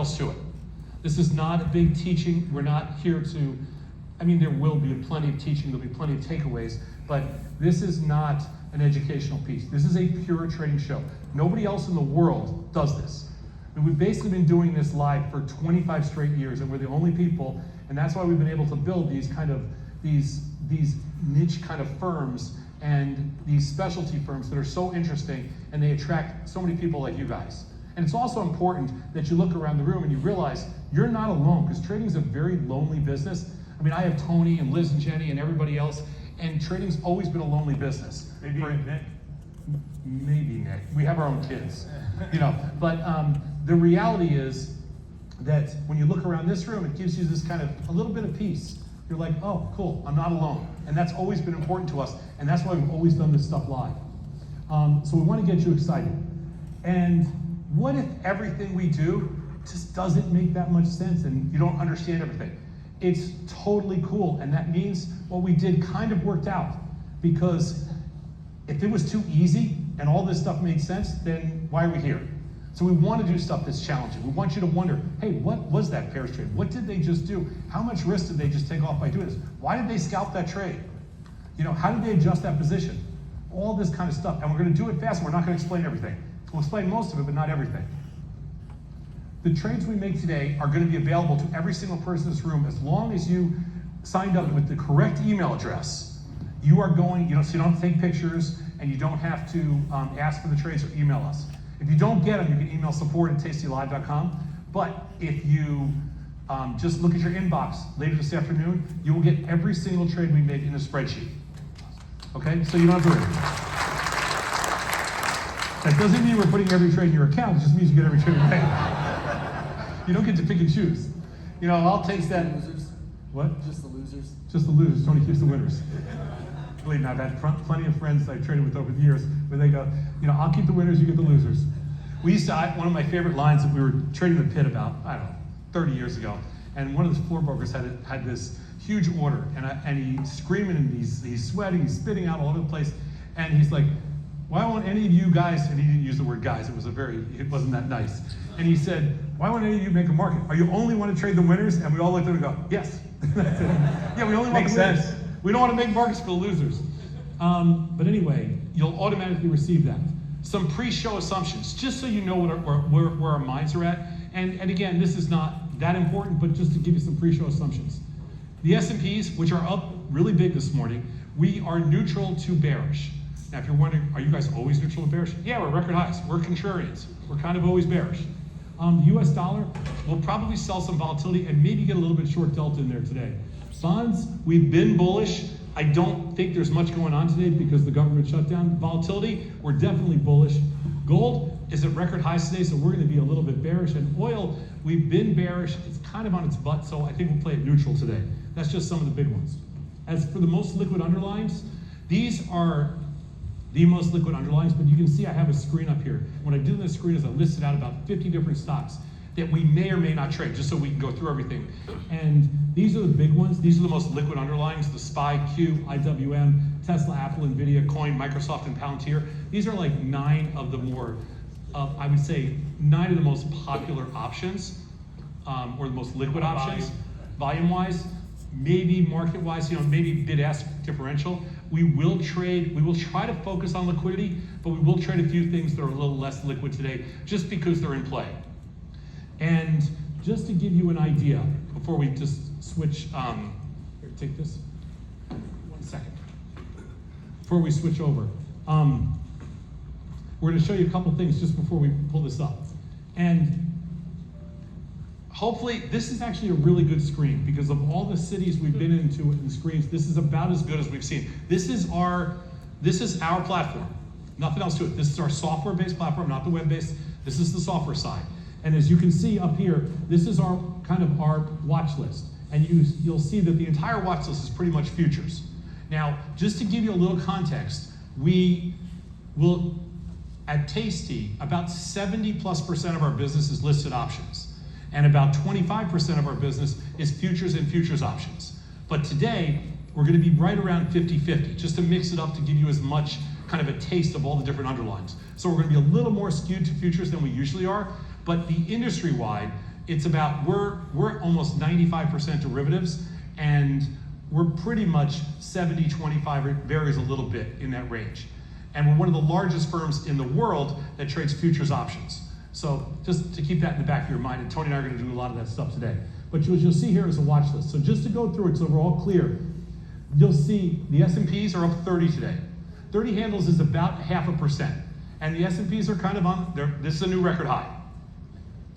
else to it. This is not a big teaching. We're not here to, I mean, there will be plenty of teaching, there'll be plenty of takeaways, but this is not an educational piece. This is a pure trading show. Nobody else in the world does this. And we've basically been doing this live for 25 straight years, and we're the only people, and that's why we've been able to build these kind of, these niche kind of firms and these specialty firms that are so interesting, and they attract so many people like you guys. And it's also important that you look around the room and you realize you're not alone, because trading is a very lonely business. I mean, I have Tony and Liz and Jenny and everybody else, and trading's always been a lonely business. Maybe Nick. Maybe Nick. We have our own kids, you know. But the reality is that when you look around this room, it gives you this kind of a little bit of peace. You're like, oh, cool, I'm not alone. And that's always been important to us, and that's why we've always done this stuff live. So we want to get you excited. And what if everything we do just doesn't make that much sense and you don't understand everything? It's totally cool, and that means what we did kind of worked out, because if it was too easy and all this stuff made sense, then why are we here? So we want to do stuff that's challenging. We want you to wonder, hey, what was that pairs trade? What did they just do? How much risk did they just take off by doing this? Why did they scalp that trade? You know, how did they adjust that position? All this kind of stuff, and we're going to do it fast, and we're not going to explain everything. We'll explain most of it, but not everything. The trades we make today are going to be available to every single person in this room as long as you signed up with the correct email address. You are going, so you don't have to take pictures, and you don't have to ask for the trades or email us. If you don't get them, you can email support@tastylive.com. But if you just look at your inbox later this afternoon, you will get every single trade we make in a spreadsheet. Okay, so you don't have to worry. That doesn't mean we're putting every trade in your account, it just means you get every trade we make. You don't get to pick and choose. I'll take that. Losers? What? Just the losers? Just the losers. Tony keeps the winners. Believe me, I've had plenty of friends I've traded with over the years where they go, I'll keep the winners, you get the losers. We used to, one of my favorite lines that we were trading the pit about, 30 years ago, and one of the floor brokers had this huge order, and he's screaming and he's sweating, he's spitting out all over the place, and he's like, why won't any of you guys, and he didn't use the word guys, it wasn't that nice. And he said, why won't any of you make a market? Are you only want to trade the winners? And we all looked at him and go, yes. Yeah, we only want the winners. Sense. We don't want to make markets for the losers. But anyway, you'll automatically receive that. Some pre-show assumptions, just so you know where our minds are at. And again, this is not that important, but just to give you some pre-show assumptions. The S&Ps, which are up really big this morning, we are neutral to bearish. Now, if you're wondering, are you guys always neutral to bearish? Yeah, we're record highs. We're contrarians. We're kind of always bearish. The US dollar will probably sell some volatility and maybe get a little bit short delta in there today. Bonds, we've been bullish. I don't think there's much going on today because the government shut down. Volatility, we're definitely bullish. Gold is at record highs today, so we're going to be a little bit bearish. And oil, we've been bearish. It's kind of on its butt, so I think we'll play it neutral today. That's just some of the big ones. As for the most liquid underlyings, these are the most liquid underlyings, but you can see I have a screen up here. What I did on this screen is I listed out about 50 different stocks that we may or may not trade, just so we can go through everything. And these are the big ones. These are the most liquid underlyings: the SPY, Q, IWM, Tesla, Apple, Nvidia, Coin, Microsoft, and Palantir. These are like 9 of the more, I would say, 9 of the most popular options, or the most liquid options, volume-wise, maybe market-wise, maybe bid-ask differential. We will try to focus on liquidity, but we will trade a few things that are a little less liquid today, just because they're in play. And just to give you an idea, before we just switch, here, take this, 1 second. Before we switch over, we're gonna show you a couple things just before we pull this up. And hopefully, this is actually a really good screen because of all the cities we've been into in the screens, this is about as good as we've seen. This is our platform, nothing else to it. This is our software-based platform, not the web-based. This is the software side. And as you can see up here, this is our watch list. And you'll see that the entire watch list is pretty much futures. Now, just to give you a little context, we will, at Tasty, about 70+% of our business is listed options. And about 25% of our business is futures and futures options. But today, we're gonna be right around 50-50, just to mix it up to give you as much kind of a taste of all the different underlyings. So we're gonna be a little more skewed to futures than we usually are, but the industry-wide, it's about, we're almost 95% derivatives, and we're pretty much 70-25, it varies a little bit in that range. And we're one of the largest firms in the world that trades futures options. So just to keep that in the back of your mind, and Tony and I are going to do a lot of that stuff today. But what you'll see here is a watch list. So just to go through it so we're all clear, you'll see the S&Ps are up 30 today. 30 handles is about 0.5%. And the S&Ps are kind of on, this is a new record high.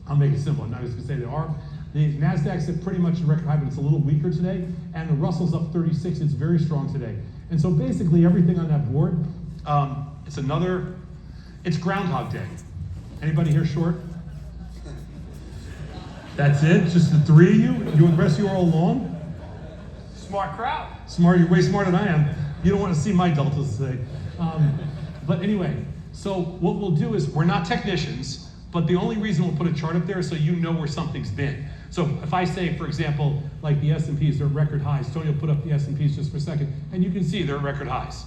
I'll make it simple, I'm not just going to say they are. The NASDAQ's at pretty much a record high, but it's a little weaker today. And the Russell's up 36, it's very strong today. And so basically everything on that board, it's Groundhog Day. Anybody here short? That's it, just the three of you? The rest of you are all alone? Smart crowd. Smart, you're way smarter than I am. You don't want to see my deltas today. But anyway, so what we'll do is, we're not technicians, but the only reason we'll put a chart up there is so you know where something's been. So if I say, for example, like the S&Ps are at record highs, Tony will put up the S&Ps just for a second, and you can see they're at record highs.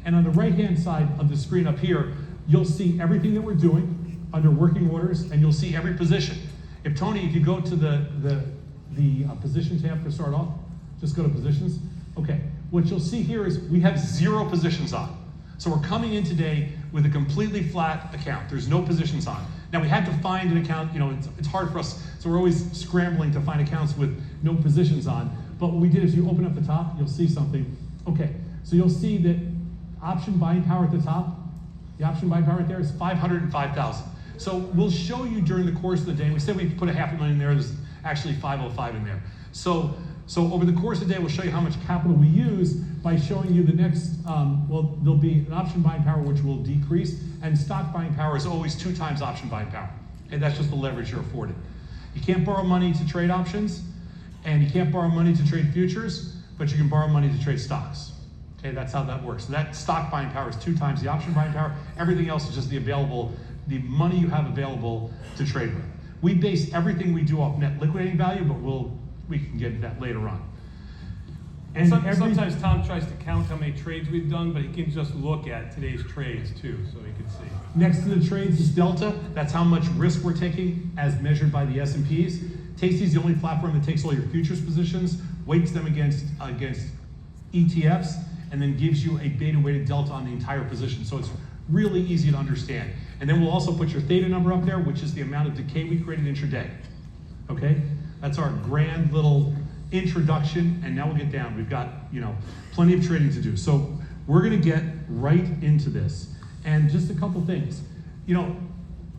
And on the right-hand side of the screen up here, you'll see everything that we're doing under working orders, and you'll see every position. If Tony, if you go to the position tab to start off, just go to positions. Okay, what you'll see here is we have 0 positions on. So we're coming in today with a completely flat account. There's no positions on. Now we had to find an account, it's hard for us, so we're always scrambling to find accounts with no positions on. But what we did is you open up the top, you'll see something. Okay, so you'll see that option buying power at the top, the option buying power right there is 505,000. So we'll show you during the course of the day, we said we put a $500,000 there, there's actually 505 in there. So over the course of the day, we'll show you how much capital we use by showing you the next, there'll be an option buying power which will decrease, and stock buying power is always 2 times option buying power. Okay, that's just the leverage you're afforded. You can't borrow money to trade options, and you can't borrow money to trade futures, but you can borrow money to trade stocks. Okay, that's how that works. So that stock buying power is 2 times the option buying power. Everything else is just the money you have available to trade with. We base everything we do off net liquidating value, but we can get into that later on. And sometimes Tom tries to count how many trades we've done, but he can just look at today's trades too, so he can see. Next to the trades is delta. That's how much risk we're taking as measured by the S&Ps. Tasty is the only platform that takes all your futures positions, weights them against ETFs, and then gives you a beta-weighted delta on the entire position. So it's really easy to understand. And then we'll also put your theta number up there, which is the amount of decay we created intraday. Okay? That's our grand little introduction, and now we'll get down. We've got, plenty of trading to do. So we're gonna get right into this. And just a couple things.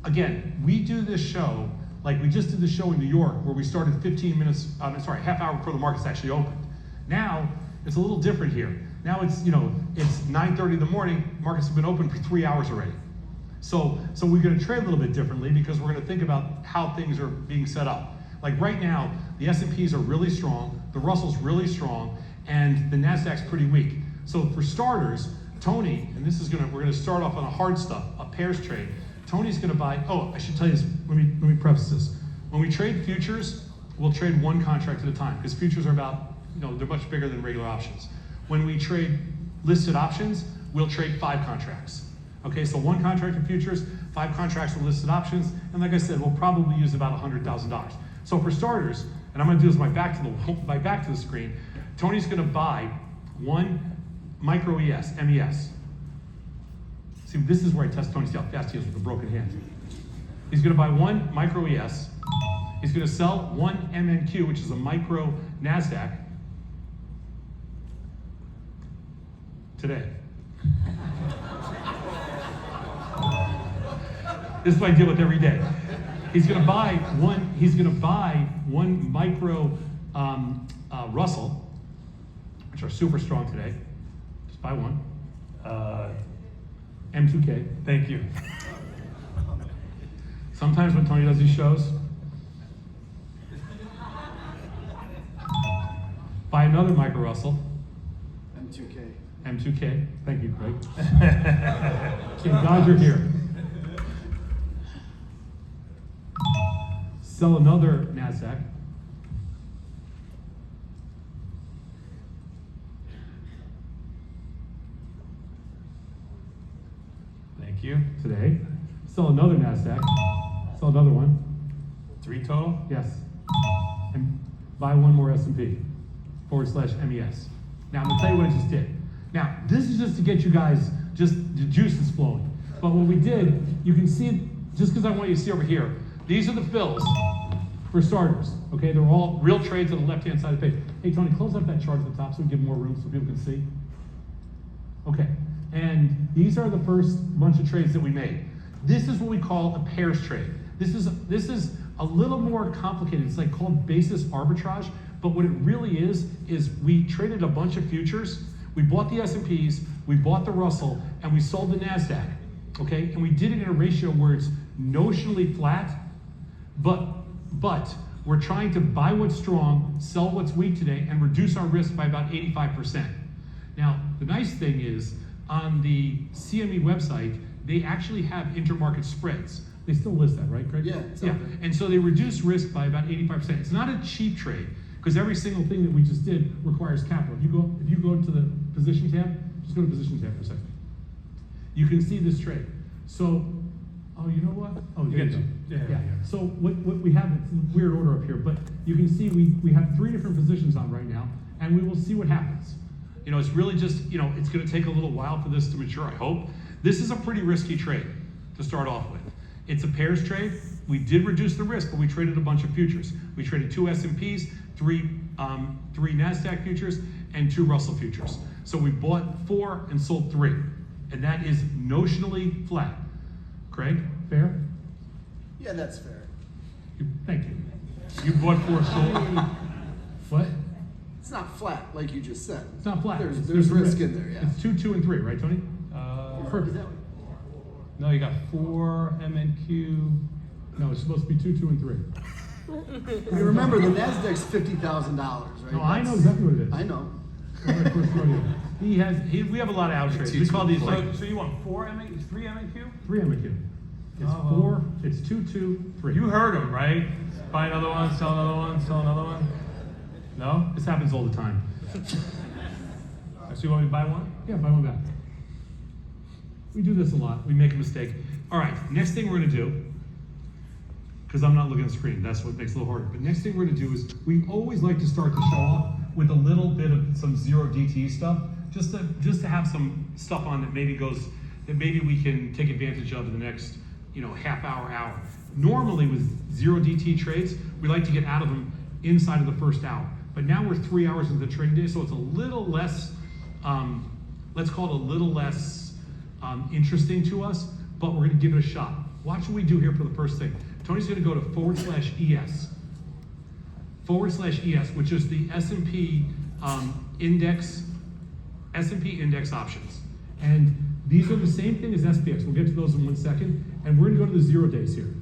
Again, we do this show, like we just did the show in New York, where we started 15 minutes, half hour before the markets actually opened. Now, it's a little different here. Now it's 9:30 in the morning, markets have been open for 3 hours already. So we're gonna trade a little bit differently because we're gonna think about how things are being set up. Like right now, the S&Ps are really strong, the Russell's really strong, and the NASDAQ's pretty weak. So for starters, Tony, and we're gonna start off on a hard stuff, a pairs trade. Tony's gonna buy, I should tell you this, let me preface this. When we trade futures, we'll trade 1 contract at a time, because futures are about, they're much bigger than regular options. When we trade listed options, we'll trade 5 contracts. Okay, so 1 contract of futures, 5 contracts of listed options, and like I said, we'll probably use about $100,000. So for starters, and I'm gonna do this my back to the screen, Tony's gonna buy 1 micro ES, MES. See, this is where I test Tony, see how fast he is with a broken hand. He's gonna buy 1 micro ES, he's gonna sell 1 MNQ, which is a micro NASDAQ, today. This is what I deal with every day. He's gonna buy one micro Russell, which are super strong today. Just buy 1. M2K. Thank you. Sometimes when Tony does these shows, buy another micro Russell. M2K. Thank you, Craig. Thank God you're here. Sell another NASDAQ. Thank you. Today. Sell another NASDAQ. Sell another one. 3 total? Yes. And buy one more S&P /MES. Now, I'm gonna tell you what I just did. Now, this is just to get you guys, just the juice is flowing. But what we did, you can see, just because I want you to see over here, these are the fills for starters, okay? They're all real trades on the left-hand side of the page. Hey, Tony, close up that chart at the top so we give more room so people can see. Okay, and these are the first bunch of trades that we made. This is what we call a pairs trade. This is a little more complicated. It's like called basis arbitrage, but what it really is we traded a bunch of futures. We bought the S&Ps, we bought the Russell, and we sold the NASDAQ, okay? And we did it in a ratio where it's notionally flat, but we're trying to buy what's strong, sell what's weak today, and reduce our risk by about 85%. Now, the nice thing is, on the CME website, they actually have intermarket spreads. They still list that, right, Craig? Yeah, it's out there. And so they reduce risk by about 85%. It's not a cheap trade, because every single thing that we just did requires capital. If you go to the position tab, just go to position tab for a second. You can see this trade. So, oh, you know what? Oh, there you go. Yeah. So what we have, it's in weird order up here, but you can see we have 3 different positions on right now, and we will see what happens. You know, it's really just, you know, it's gonna take a little while for this to mature, I hope. This is a pretty risky trade to start off with. It's a pairs trade. We did reduce the risk, but we traded a bunch of futures. We traded 2 S&Ps, 3 NASDAQ futures, and 2 Russell futures. So we bought 4 and sold 3, and that is notionally flat. Craig, fair? Yeah, that's fair. Thank you. You bought 4, sold. What? It's not flat, like you just said. It's not flat. There's a risk in there, yeah. It's 2, 2, and 3, right, Tony? Perfect. No, you got 4 MNQ. No, it's supposed to be 2, 2, and 3. You remember, the NASDAQ's $50,000, right? No, I know exactly what it is. I know. We have a lot of out trades. We call these like So you want 3 MNQ? 3 MQ. It's Oh. 4, it's 2, 2, 3. You heard him, right? Buy another one, sell another one, sell another one. No? This happens all the time. So you want me to buy one? Yeah, buy one back. We do this a lot. We make a mistake. All right, next thing we're gonna do, because I'm not looking at the screen, that's what makes it a little harder. But next thing we're gonna do is, we always like to start the show off with a little bit of some zero DTE stuff, just to have some stuff on that maybe we can take advantage of in the next, half hour. Normally with zero DTE trades, we like to get out of them inside of the first hour. But now we're 3 hours into the trading day, so it's a little less, let's call it a little less interesting to us, but we're gonna give it a shot. Watch what we do here for the first thing. Tony's gonna go to /ES. /ES, which is the S&P index options. And these are the same thing as SPX. We'll get to those in 1 second. And we're gonna go to the 0 days here.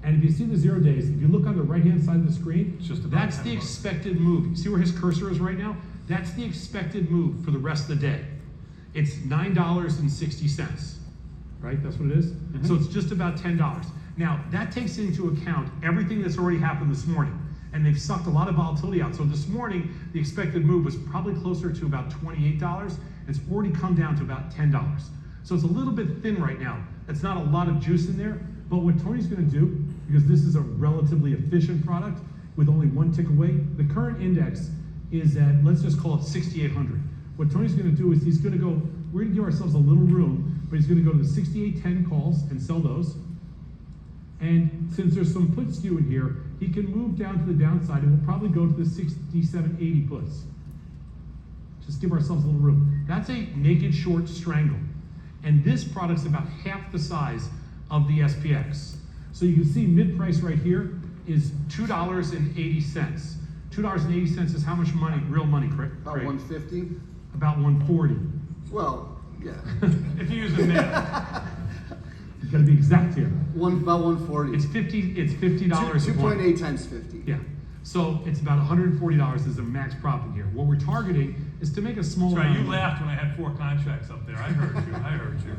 And if you see the 0 days, if you look on the right-hand side of the screen, It's just about that's 10 the bucks. expected move. You see where his cursor is right now? That's the expected move for the rest of the day. It's $9.60, right? That's what it is? So it's just about $10. Now, that takes into account everything that's already happened this morning. And they've sucked a lot of volatility out. So this morning, the expected move was probably closer to about $28. It's already come down to about $10. So it's a little bit thin right now. That's not a lot of juice in there. But what Tony's gonna do, because this is a relatively efficient product with only 1 tick away, the current index is at, let's just call it 6,800. What Tony's gonna do is we're gonna give ourselves a little room, but he's gonna go to the 6810 calls and sell those. And since there's some put skew in here, he can move down to the downside and we'll probably go to the 6780 puts. Just give ourselves a little room. That's a naked short strangle. And this product's about half the size of the SPX. So you can see mid-price right here is $2.80. $2.80 is how much money, real money, Craig? About 150? About 140. Well, yeah. If you use the math. You gotta be exact here. About 140. It's $50 a point. 2.8 times 50. Yeah. So it's about $140 is the max profit here. What we're targeting is to make a small That's right, amount you of- laughed when I had 4 contracts up there. I heard you.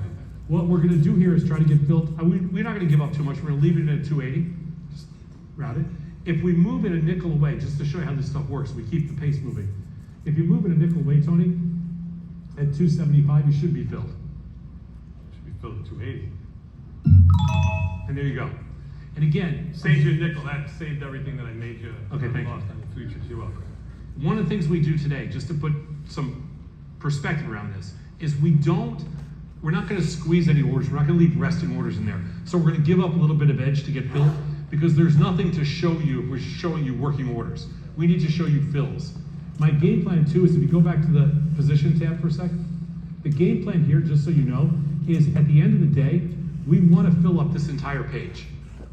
What we're gonna do here is try to get built, we're not gonna give up too much, we're gonna leave it at 280, just route it. If we move it a nickel away, just to show you how this stuff works, we keep the pace moving. If you move it a nickel away, Tony, at 275, you should be filled. Should be filled at 280. And there you go. And again, Saved you a nickel, that saved everything that I made you. Okay, thank you. Lost on the futures, you're welcome. one of the things we do today, just to put some perspective around this, is we're not gonna squeeze any orders, we're not gonna leave resting orders in there. So we're gonna give up a little bit of edge to get filled, because there's nothing to show you if we're showing you working orders. We need to show you fills. My game plan too is, if you go back to the position tab for a second, the game plan here, just so you know, is at the end of the day, we wanna fill up this entire page.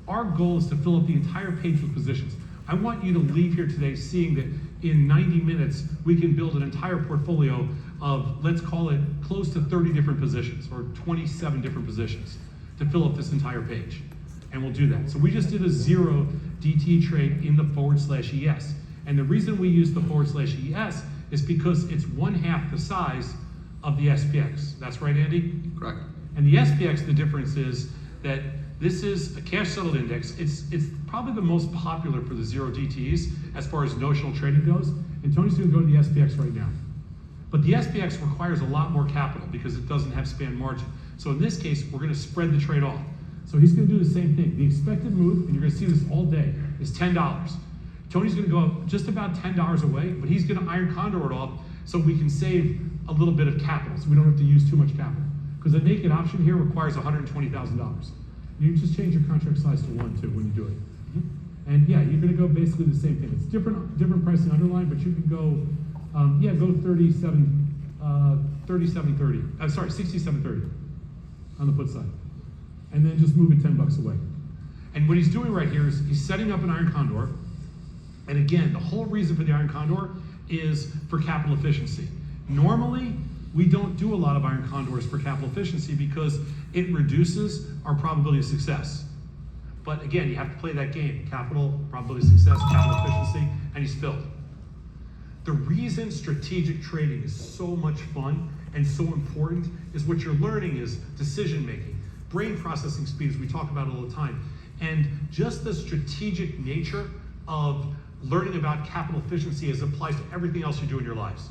Our goal is to fill up the entire page with positions. I want you to leave here today seeing that in 90 minutes, we can build an entire portfolio of, let's call it, close to 30 different positions, or 27 different positions, to fill up this entire page. And we'll do that. So we just did a 0 DT trade in the /ES. And the reason we use the /ES is because it's 1/2 the size of the SPX. That's right, Andy? Correct. And the SPX, the difference is that this is a cash settled index. It's probably the most popular for the 0 DTs as far as notional trading goes. And Tony's gonna go to the SPX right now. But the SPX requires a lot more capital because it doesn't have span margin. So in this case, we're gonna spread the trade off. So he's gonna do the same thing. The expected move, and you're gonna see this all day, is $10. Tony's gonna go up just about $10 away, but he's gonna iron condor it off so we can save a little bit of capital, so we don't have to use too much capital. Because a naked option here requires $120,000. You just change your contract size to 1 too when you do it. And yeah, you're gonna go basically the same thing. It's different pricing underlying, but you can go, go 37.30. I'm sorry, 67.30 on the put side. And then just move it $10 away. And what he's doing right here is he's setting up an iron condor. And again, the whole reason for the iron condor is for capital efficiency. Normally, we don't do a lot of iron condors for capital efficiency because it reduces our probability of success. But again, you have to play that game. Capital, probability of success, capital efficiency, and he's filled. The reason strategic trading is so much fun and so important is what you're learning is decision making, brain processing speed, as we talk about all the time, and just the strategic nature of learning about capital efficiency as it applies to everything else you do in your lives.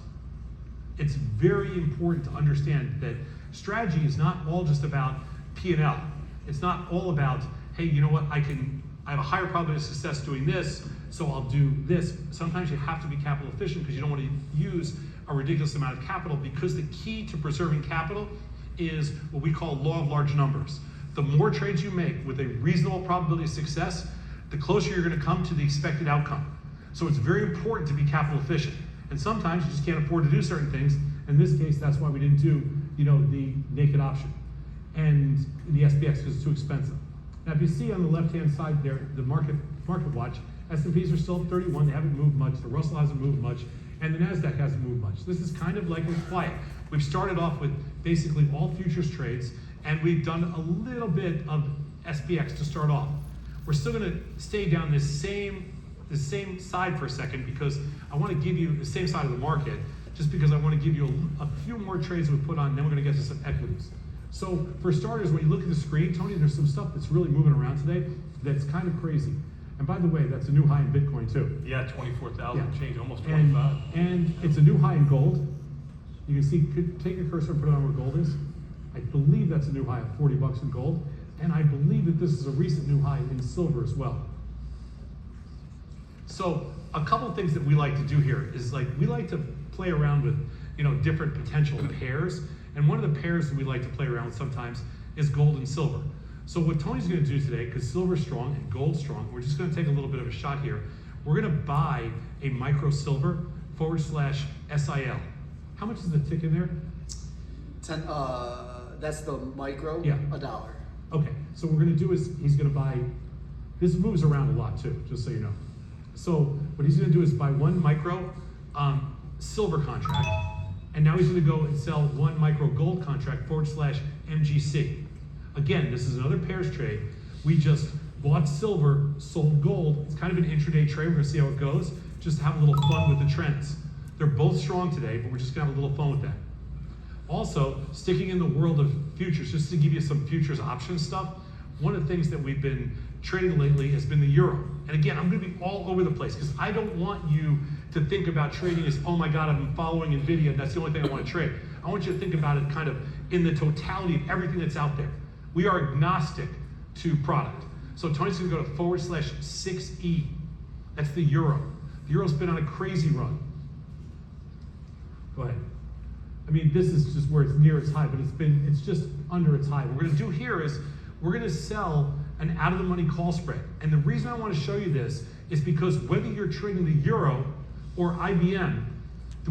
It's very important to understand that strategy is not all just about P&L. It's not all about, hey, you know what, I have a higher probability of success doing this, so I'll do this. Sometimes you have to be capital efficient because you don't want to use a ridiculous amount of capital, because the key to preserving capital is what we call law of large numbers. The more trades you make with a reasonable probability of success, the closer you're going to come to the expected outcome. So it's very important to be capital efficient. And sometimes you just can't afford to do certain things. In this case, that's why we didn't do, the naked option and the SPX, because it's too expensive. Now, if you see on the left-hand side there, the market watch, S&Ps are still at 31. They haven't moved much. The Russell hasn't moved much, and the Nasdaq hasn't moved much. This is kind of like we're quiet. We've started off with basically all futures trades, and we've done a little bit of SPX to start off. We're still going to stay down the same side for a second, because I want to give you the same side of the market, just because I want to give you a few more trades we put on, then we're going to get to some equities. So for starters, when you look at the screen, Tony, there's some stuff that's really moving around today that's kind of crazy. And by the way, that's a new high in Bitcoin too. Yeah, 24,000 Yeah. change, almost 25. And it's a new high in gold. You can see, take your cursor and put it on where gold is. I believe that's a new high of $40 in gold. And I believe that this is a recent new high in silver as well. So a couple of things that we like to do here is we like to play around with different potential pairs. And one of the pairs that we like to play around with sometimes is gold and silver. So what Tony's going to do today, because silver's strong and gold's strong, we're just going to take a little bit of a shot here. We're going to buy a micro silver /SIL. How much is the tick in there? That's the micro. Yeah. $1. Okay, so what we're going to do is he's going to buy, this moves around a lot too, just so you know. So what he's going to do is buy one micro silver contract, and now he's going to go and sell one micro gold contract /MGC. Again, this is another pairs trade. We just bought silver, sold gold. It's kind of an intraday trade. We're going to see how it goes, just to have a little fun with the trends. They're both strong today, but we're just going to have a little fun with that. Also, sticking in the world of futures, just to give you some futures option stuff, one of the things that we've been trading lately has been the euro. And again, I'm going to be all over the place because I don't want you to think about trading as, oh my God, I've been following NVIDIA and that's the only thing I want to trade. I want you to think about it kind of in the totality of everything that's out there. We are agnostic to product. So Tony's gonna go to /6E. That's the euro. The euro's been on a crazy run. Go ahead. I mean, this is just where it's near its high, but it's just under its high. What we're gonna do here is we're gonna sell an out of the money call spread. And the reason I wanna show you this is because whether you're trading the euro or IBM,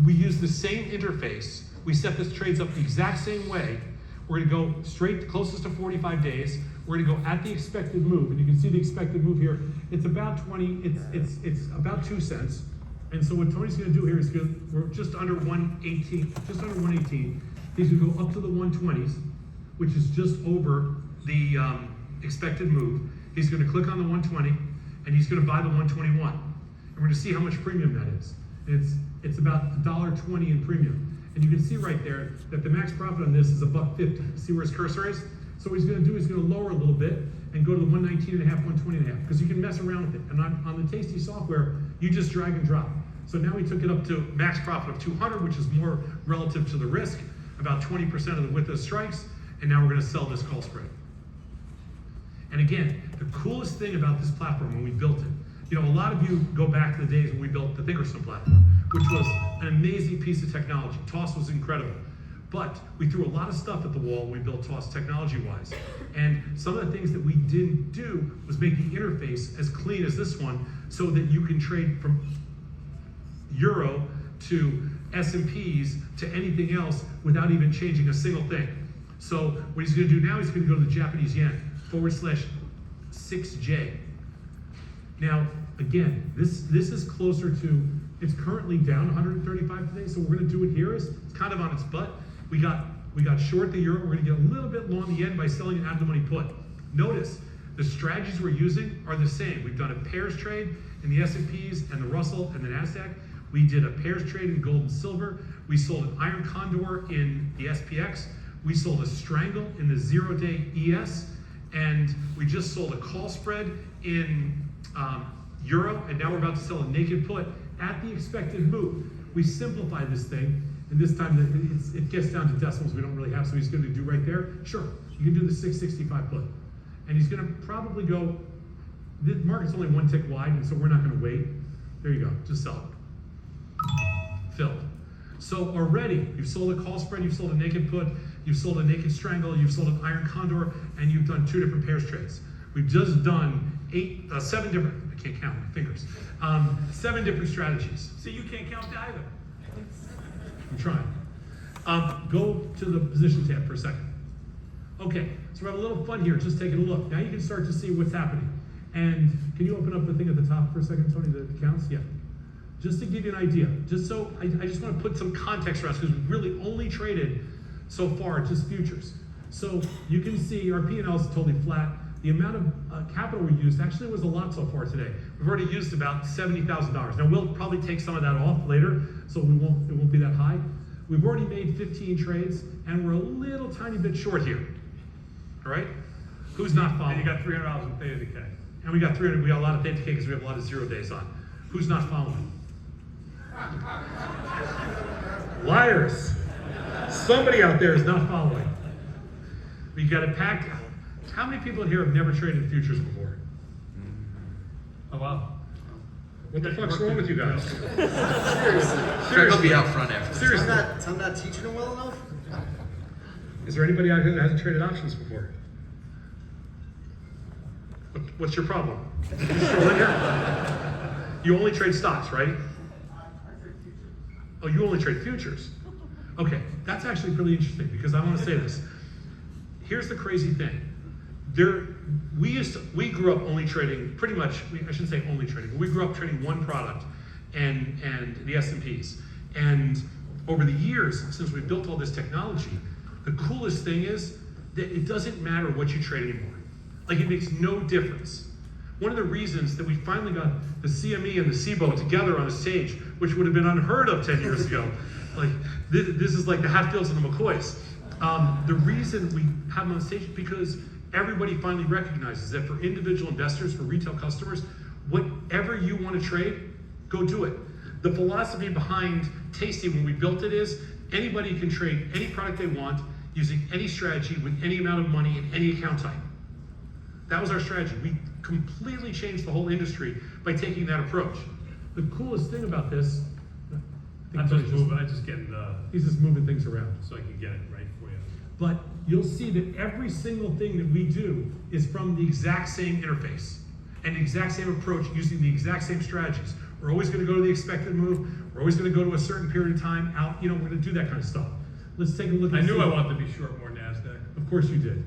we use the same interface. We set this trades up the exact same way. We're gonna go straight closest to 45 days. We're gonna go at the expected move, and you can see the expected move here. It's about 20, it's about 2 cents. And so what Tony's gonna do here is we're just under 118, just under 118. He's gonna go up to the 120s, which is just over the expected move. He's gonna click on the 120, and he's gonna buy the 121. And we're gonna see how much premium that is. It's about $1.20 in premium. And you can see right there that the max profit on this is $1.50. See where his cursor is? So what he's gonna do is gonna lower a little bit and go to the 119.5, 120.5, because you can mess around with it. And on the Tasty software, you just drag and drop. So now we took it up to max profit of 200, which is more relative to the risk, about 20% of the width of strikes, and now we're gonna sell this call spread. And again, the coolest thing about this platform when we built it, you know, a lot of you go back to the days when we built the Thinkorswim platform, which was an amazing piece of technology. TOS was incredible. But we threw a lot of stuff at the wall when we built TOS technology-wise. And some of the things that we didn't do was make the interface as clean as this one so that you can trade from euro to S&Ps to anything else without even changing a single thing. So what he's gonna do now, he's gonna go to the Japanese yen, /6J. Now, again, this is closer to, it's currently down 135 today, so what we're gonna do it here is, it's kind of on its butt. We got short the euro, we're gonna get a little bit long the yen by selling an out of the money put. Notice, the strategies we're using are the same. We've done a pairs trade in the S&Ps and the Russell and the NASDAQ. We did a pairs trade in gold and silver. We sold an iron condor in the SPX. We sold a strangle in the 0-day ES. And we just sold a call spread in euro, and now we're about to sell a naked put at the expected move. We simplified this thing, and this time it gets down to decimals we don't really have, so he's gonna do right there. Sure, you can do the 665 put. And he's gonna probably go, the market's only one tick wide, and so we're not gonna wait. There you go, just sell it. Filled. So already, you've sold a call spread, you've sold a naked put, you've sold a naked strangle, you've sold an iron condor, and you've done 2 different pairs trades. We've just done 7 different, I can't count my fingers, 7 different strategies. See, you can't count either. I'm trying. Go to the position tab for a second. Okay, so we have a little fun here, just taking a look. Now you can start to see what's happening. And can you open up the thing at the top for a second, Tony, the counts? Yeah. Just to give you an idea, just so, I just want to put some context for us, because we really only traded so far just futures. So you can see our P&L is totally flat. The amount of capital we used actually was a lot so far today. We've already used about $70,000. Now we'll probably take some of that off later, so it won't be that high. We've already made 15 trades, and we're a little tiny bit short here. All right? Who's not following? And you got $300 in Theta Decay. And we got 300. We got a lot of Theta Decay because we have a lot of 0 days on. Who's not following? Liars. Somebody out there is not following. We got it packed. How many people in here have never traded futures before? Oh, wow. What the fuck's wrong with you guys? Greg will be out front after. Seriously. I'm not teaching them well enough? Is there anybody out here that hasn't traded options before? What's your problem? You only trade stocks, right? Oh, you only trade futures. Okay, that's actually really interesting because I want to say this. Here's the crazy thing. We grew up only trading, pretty much, I shouldn't say only trading, but we grew up trading one product and the S&Ps. And over the years, since we built all this technology, the coolest thing is that it doesn't matter what you trade anymore. Like, it makes no difference. One of the reasons that we finally got the CME and the SIBO together on a stage, which would have been unheard of 10 years ago, like this is like the Hatfields and the McCoys. The reason we have them on stage is because everybody finally recognizes that for individual investors, for retail customers, whatever you want to trade, go do it. The philosophy behind Tasty when we built it is anybody can trade any product they want using any strategy with any amount of money in any account type. That was our strategy. completely changed the whole industry by taking that approach. The coolest thing about this, I'm just moving, I just getting the, he's just moving things around. so I can get it right for you. But you'll see that every single thing that we do is from the exact same interface and the exact same approach using the exact same strategies. We're always going to go to the expected move. We're always going to go to a certain period of time out. You know, we're going to do that kind of stuff. Let's take a look. I and knew see. I wanted to be short more NASDAQ. Of course you did.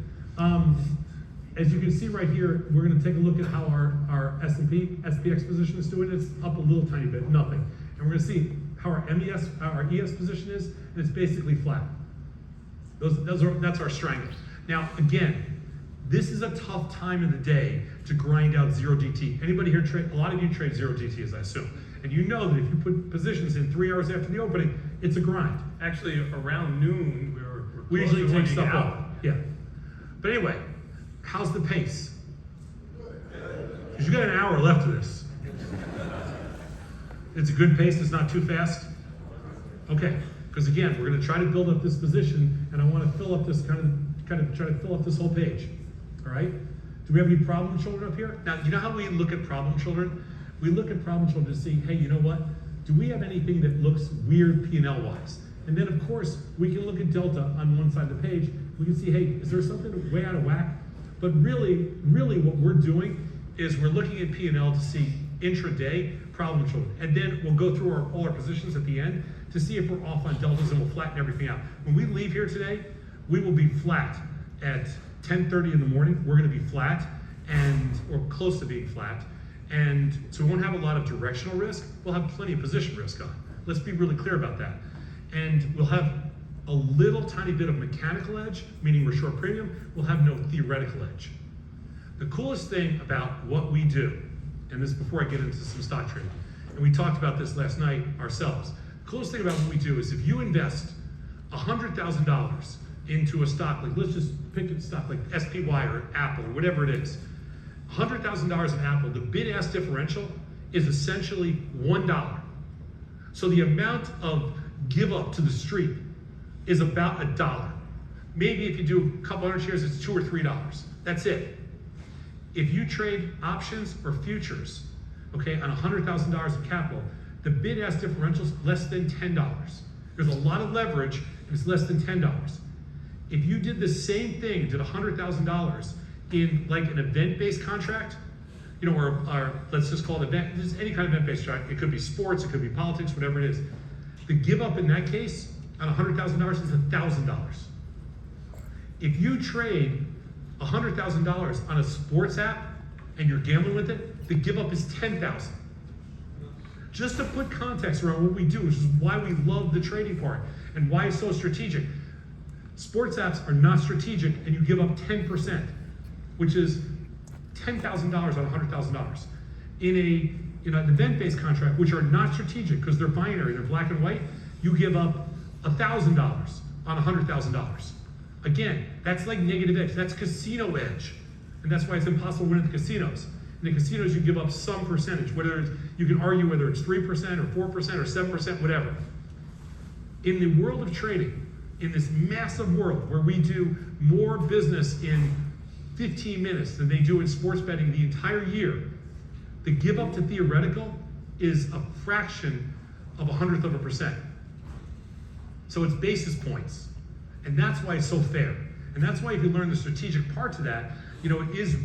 As you can see right here, we're going to take a look at how our S&P, SPX position is doing. It's up a little tiny bit, nothing. And we're going to see how our MES, our ES position is, and it's basically flat. That's our strength. Now, again, this is a tough time in the day to grind out 0DT. Anybody here trade? A lot of you trade 0DT, as I assume. And you know that if you put positions in 3 hours after the opening, it's a grind. Actually, around noon, We close to usually take running stuff out. up. Yeah. But anyway, how's the pace? Because you got an hour left of this. It's a good pace, it's not too fast? Okay, because again, we're going to try to build up this position, and I want to fill up this kind of try to fill up this whole page. All right? Do we have any problem children up here? Now, you know how we look at problem children? We look at problem children to see, hey, you know what? Do we have anything that looks weird P&L wise? And then, of course, we can look at delta on one side of the page. We can see, hey, is there something way out of whack? But really what we're doing is we're looking at P&L to see intraday problem children. And then we'll go through all our positions at the end to see if we're off on deltas, and we'll flatten everything out. When we leave here today, we will be flat at 10:30 in the morning. We're going to be flat or close to being flat. And so we won't have a lot of directional risk. We'll have plenty of position risk on. Let's be really clear about that. And we'll have a little tiny bit of mechanical edge, meaning we're short premium. We'll have no theoretical edge. The coolest thing about what we do, and this is before I get into some stock trading, and we talked about this last night ourselves. The coolest thing about what we do is if you invest $100,000 into a stock, like let's just pick a stock like SPY or Apple or whatever it is, $100,000 of Apple, the bid-ask differential is essentially $1. So the amount of give up to the street is about $1. Maybe if you do a couple hundred shares, it's $2 or $3. That's it. If you trade options or futures, okay, on $100,000 of capital, the bid-ask differential is less than $10. There's a lot of leverage, and it's less than $10. If you did the same thing, did $100,000 in like an event-based contract, you know, or let's just call it event, just any kind of event-based contract. It could be sports, it could be politics, whatever it is. The give up in that case on $100,000 is $1,000. If you trade $100,000 on a sports app and you're gambling with it, the give up is $10,000. Just to put context around what we do, which is why we love the trading part and why it's so strategic. Sports apps are not strategic, and you give up 10%, which is $10,000 on $100,000. In an event-based contract, which are not strategic because they're binary, they're black and white, you give up $1,000 on $100,000. Again, that's like negative edge. That's casino edge, and that's why it's impossible to win at the casinos. In the casinos, you give up some percentage. Whether it's, you can argue whether it's 3% or 4% or 7%, whatever. In the world of trading, in this massive world where we do more business in 15 minutes than they do in sports betting the entire year, the give up to theoretical is a fraction of 100%. So it's basis points. And that's why it's so fair. And that's why if you learn the strategic part to that, you know, it is